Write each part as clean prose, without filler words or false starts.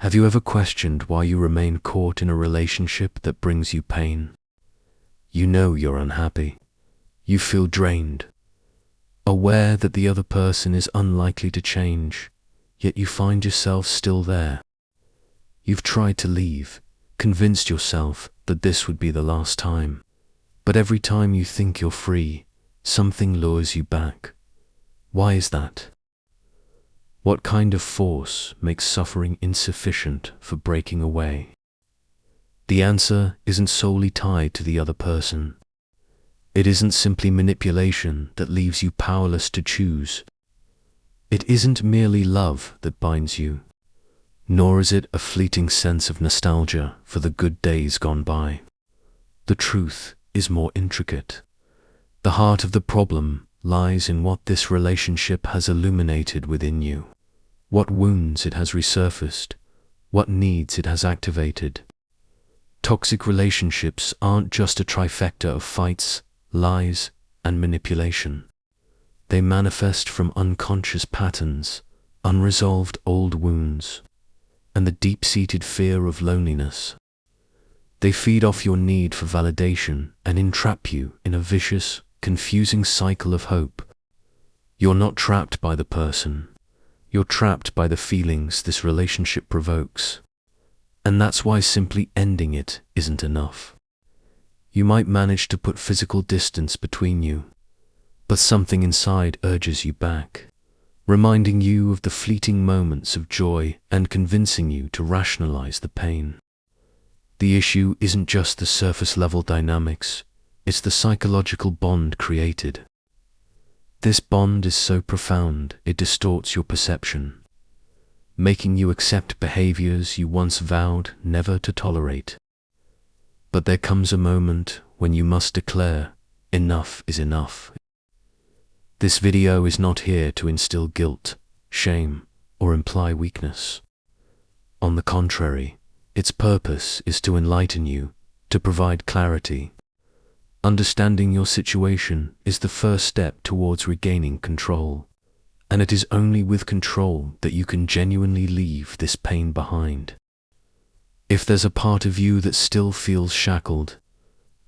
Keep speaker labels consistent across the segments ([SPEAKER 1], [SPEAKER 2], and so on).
[SPEAKER 1] Have you ever questioned why you remain caught in a relationship that brings you pain? You know you're unhappy. You feel drained, aware that the other person is unlikely to change, yet you find yourself still there. You've tried to leave, convinced yourself that this would be the last time, but every time you think you're free, something lures you back. Why is that? What kind of force makes suffering insufficient for breaking away? The answer isn't solely tied to the other person. It isn't simply manipulation that leaves you powerless to choose. It isn't merely love that binds you, nor is it a fleeting sense of nostalgia for the good days gone by. The truth is more intricate. The heart of the problem lies in what this relationship has illuminated within you, what wounds it has resurfaced, what needs it has activated. Toxic relationships aren't just a trifecta of fights, lies, and manipulation. They manifest from unconscious patterns, unresolved old wounds, and the deep-seated fear of loneliness. They feed off your need for validation and entrap you in a vicious, confusing cycle of hope. You're not trapped by the person. You're trapped by the feelings this relationship provokes. And that's why simply ending it isn't enough. You might manage to put physical distance between you, but something inside urges you back, reminding you of the fleeting moments of joy and convincing you to rationalize the pain. The issue isn't just the surface-level dynamics, it's the psychological bond created. This bond is so profound it distorts your perception, making you accept behaviors you once vowed never to tolerate. But there comes a moment when you must declare, enough is enough. This video is not here to instill guilt, shame, or imply weakness. On the contrary, its purpose is to enlighten you, to provide clarity. Understanding your situation is the first step towards regaining control, and it is only with control that you can genuinely leave this pain behind. If there's a part of you that still feels shackled,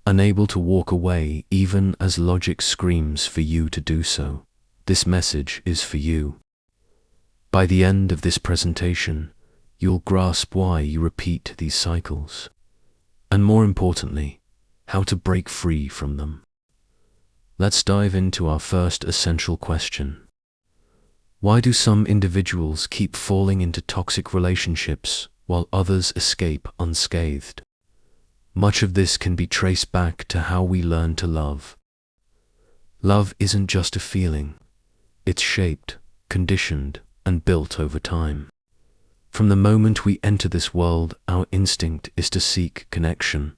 [SPEAKER 1] unable to walk away even as logic screams for you to do so, this message is for you. By the end of this presentation, you'll grasp why you repeat these cycles, and more importantly, how to break free from them. Let's dive into our first essential question. Why do some individuals keep falling into toxic relationships while others escape unscathed? Much of this can be traced back to how we learn to love. Love isn't just a feeling. It's shaped, conditioned, and built over time. From the moment we enter this world, our instinct is to seek connection.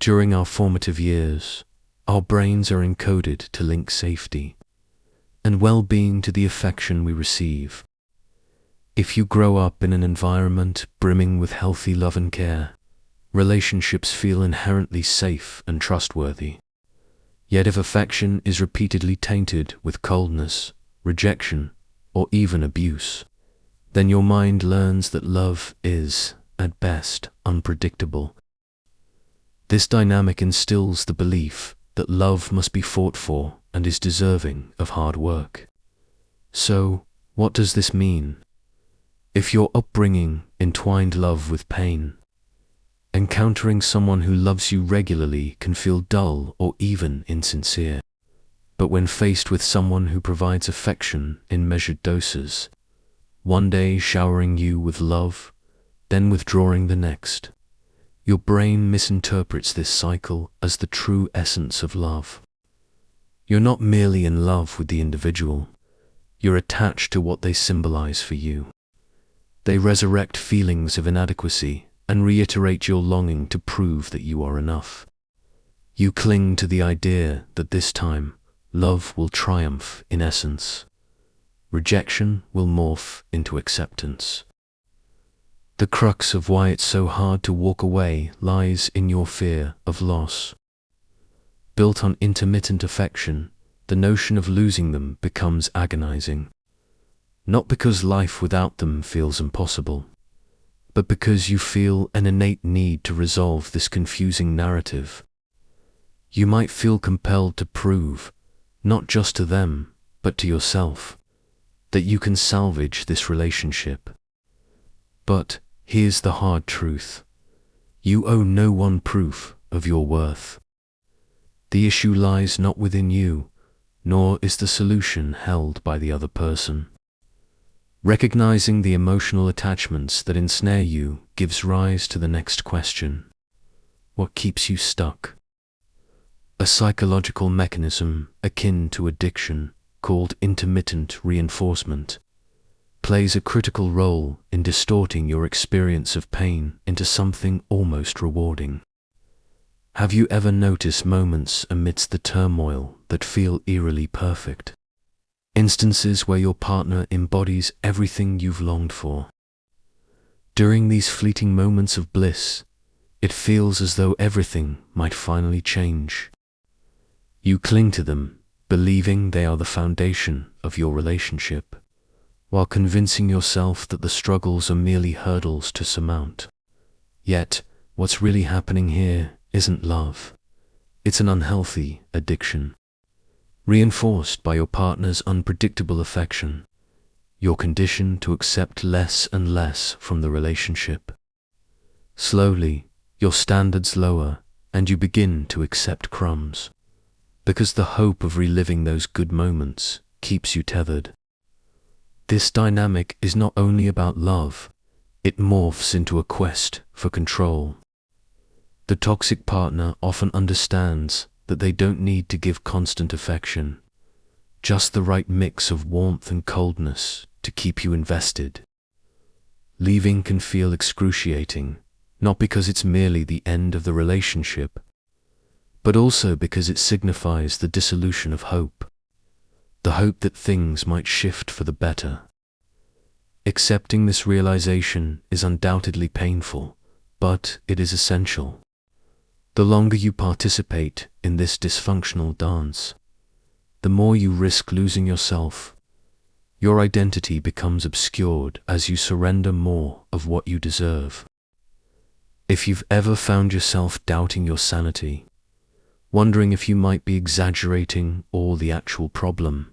[SPEAKER 1] During our formative years, our brains are encoded to link safety and well-being to the affection we receive. If you grow up in an environment brimming with healthy love and care, relationships feel inherently safe and trustworthy. Yet if affection is repeatedly tainted with coldness, rejection, or even abuse, then your mind learns that love is, at best, unpredictable. This dynamic instills the belief that love must be fought for and is deserving of hard work. So, what does this mean? If your upbringing entwined love with pain, encountering someone who loves you regularly can feel dull or even insincere. But when faced with someone who provides affection in measured doses, one day showering you with love, then withdrawing the next, your brain misinterprets this cycle as the true essence of love. You're not merely in love with the individual, you're attached to what they symbolize for you. They resurrect feelings of inadequacy and reiterate your longing to prove that you are enough. You cling to the idea that this time, love will triumph in essence. Rejection will morph into acceptance. The crux of why it's so hard to walk away lies in your fear of loss. Built on intermittent affection, the notion of losing them becomes agonizing. Not because life without them feels impossible, but because you feel an innate need to resolve this confusing narrative. You might feel compelled to prove, not just to them, but to yourself, that you can salvage this relationship. But here's the hard truth. You owe no one proof of your worth. The issue lies not within you, nor is the solution held by the other person. Recognizing the emotional attachments that ensnare you gives rise to the next question. What keeps you stuck? A psychological mechanism akin to addiction, called intermittent reinforcement, plays a critical role in distorting your experience of pain into something almost rewarding. Have you ever noticed moments amidst the turmoil that feel eerily perfect? Instances where your partner embodies everything you've longed for. During these fleeting moments of bliss, it feels as though everything might finally change. You cling to them, believing they are the foundation of your relationship, while convincing yourself that the struggles are merely hurdles to surmount. Yet, what's really happening here isn't love. It's an unhealthy addiction. Reinforced by your partner's unpredictable affection, you're conditioned to accept less and less from the relationship. Slowly, your standards lower and you begin to accept crumbs, because the hope of reliving those good moments keeps you tethered. This dynamic is not only about love, it morphs into a quest for control. The toxic partner often understands that they don't need to give constant affection, just the right mix of warmth and coldness to keep you invested. Leaving can feel excruciating, not because it's merely the end of the relationship, but also because it signifies the dissolution of hope, the hope that things might shift for the better. Accepting this realization is undoubtedly painful, but it is essential. The longer you participate in this dysfunctional dance, the more you risk losing yourself. Your identity becomes obscured as you surrender more of what you deserve. If you've ever found yourself doubting your sanity, wondering if you might be exaggerating or the actual problem,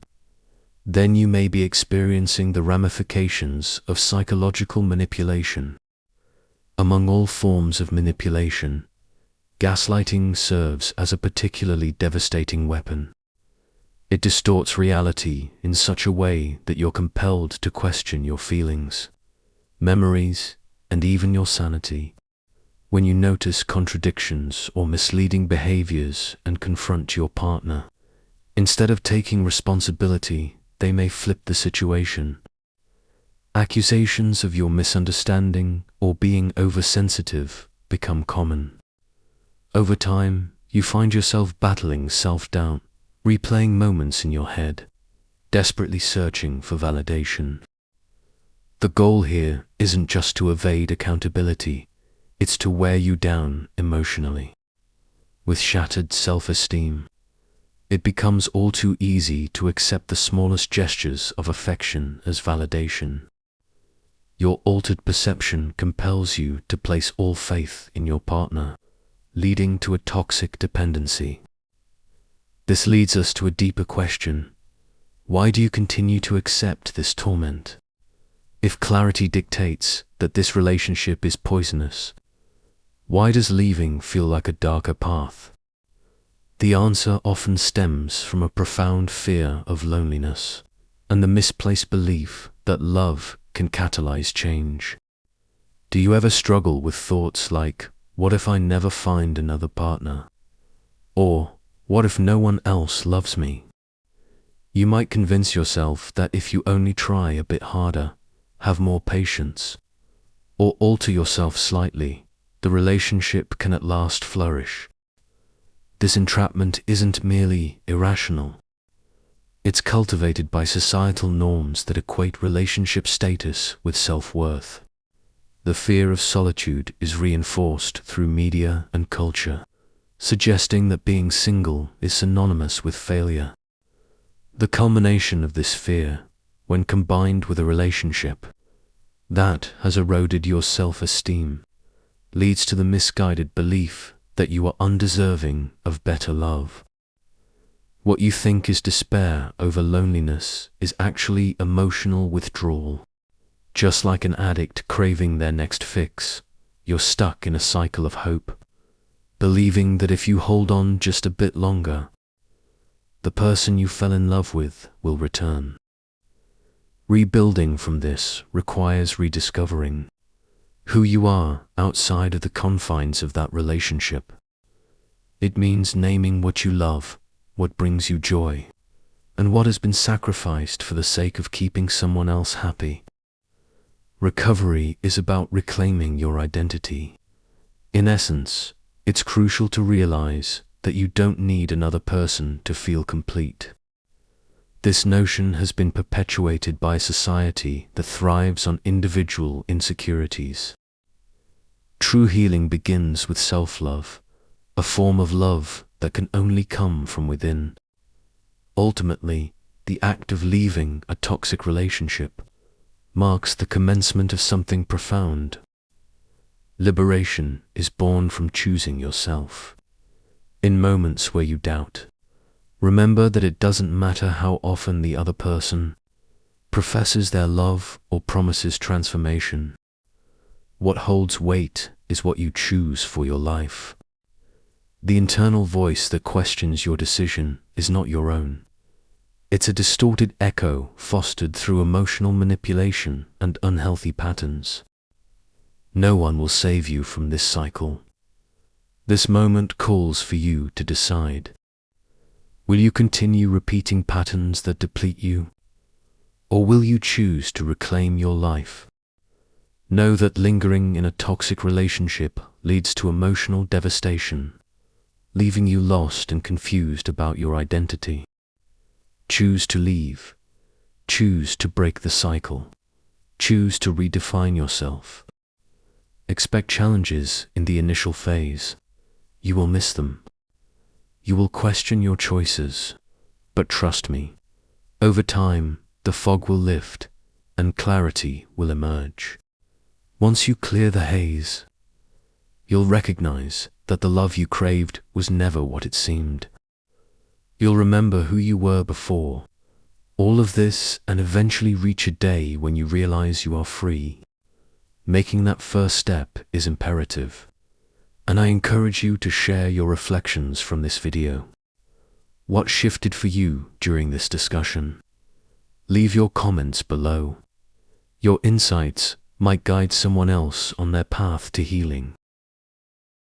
[SPEAKER 1] then you may be experiencing the ramifications of psychological manipulation. Among all forms of manipulation, gaslighting serves as a particularly devastating weapon. It distorts reality in such a way that you're compelled to question your feelings, memories, and even your sanity. When you notice contradictions or misleading behaviors and confront your partner, instead of taking responsibility, they may flip the situation. Accusations of your misunderstanding or being oversensitive become common. Over time, you find yourself battling self-doubt, replaying moments in your head, desperately searching for validation. The goal here isn't just to evade accountability, it's to wear you down emotionally. With shattered self-esteem, it becomes all too easy to accept the smallest gestures of affection as validation. Your altered perception compels you to place all faith in your partner, leading to a toxic dependency. This leads us to a deeper question. Why do you continue to accept this torment? If clarity dictates that this relationship is poisonous, why does leaving feel like a darker path? The answer often stems from a profound fear of loneliness and the misplaced belief that love can catalyze change. Do you ever struggle with thoughts like, what if I never find another partner? Or, what if no one else loves me? You might convince yourself that if you only try a bit harder, have more patience, or alter yourself slightly, the relationship can at last flourish. This entrapment isn't merely irrational. It's cultivated by societal norms that equate relationship status with self-worth. The fear of solitude is reinforced through media and culture, suggesting that being single is synonymous with failure. The culmination of this fear, when combined with a relationship, That has eroded your self-esteem, leads to the misguided belief that you are undeserving of better love. What you think is despair over loneliness is actually emotional withdrawal. Just like an addict craving their next fix, you're stuck in a cycle of hope, believing that if you hold on just a bit longer, the person you fell in love with will return. Rebuilding from this requires rediscovering who you are outside of the confines of that relationship. It means naming what you love, what brings you joy, and what has been sacrificed for the sake of keeping someone else happy. Recovery is about reclaiming your identity. In essence, it's crucial to realize that you don't need another person to feel complete. This notion has been perpetuated by a society that thrives on individual insecurities. True healing begins with self-love, a form of love that can only come from within. Ultimately, the act of leaving a toxic relationship marks the commencement of something profound. Liberation is born from choosing yourself. In moments where you doubt, remember that it doesn't matter how often the other person professes their love or promises transformation. What holds weight is what you choose for your life. The internal voice that questions your decision is not your own. It's a distorted echo fostered through emotional manipulation and unhealthy patterns. No one will save you from this cycle. This moment calls for you to decide. Will you continue repeating patterns that deplete you? Or will you choose to reclaim your life? Know that lingering in a toxic relationship leads to emotional devastation, leaving you lost and confused about your identity. Choose to leave. Choose to break the cycle. Choose to redefine yourself. Expect challenges in the initial phase. You will miss them. You will question your choices, but trust me, over time, the fog will lift and clarity will emerge. Once you clear the haze, you'll recognize that the love you craved was never what it seemed. You'll remember who you were before all of this and eventually reach a day when you realize you are free. Making that first step is imperative, and I encourage you to share your reflections from this video. What shifted for you during this discussion? Leave your comments below. Your insights might guide someone else on their path to healing.